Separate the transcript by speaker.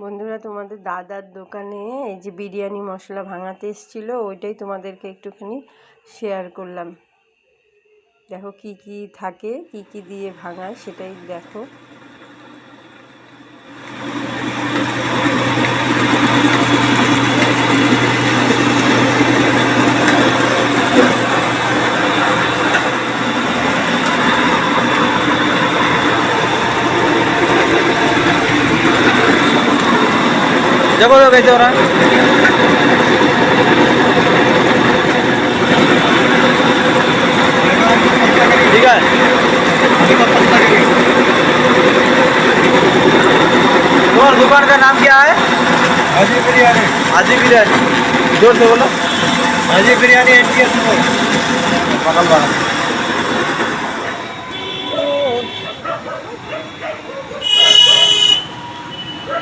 Speaker 1: বন্ধুরা, তোমাদের দাদার দোকানে এই যে বিরিয়ানি মশলা ভাঙাতে এসেছিল, ওইটাই তোমাদেরকে একটুখানি শেয়ার করলাম। দেখো কি কি থাকে, কি কি দিয়ে ভাঙায় সেটাই দেখো।
Speaker 2: देखो तो कैसे हो रहा है। ठीक है, तुम्हारी दुकान का नाम क्या है?
Speaker 3: हाजी बिरयानी।
Speaker 2: हाजी बिरयानी, जोर से बोलो।
Speaker 3: हाजी बिरयानी एनटीएस मोड़।
Speaker 2: बगल वाला।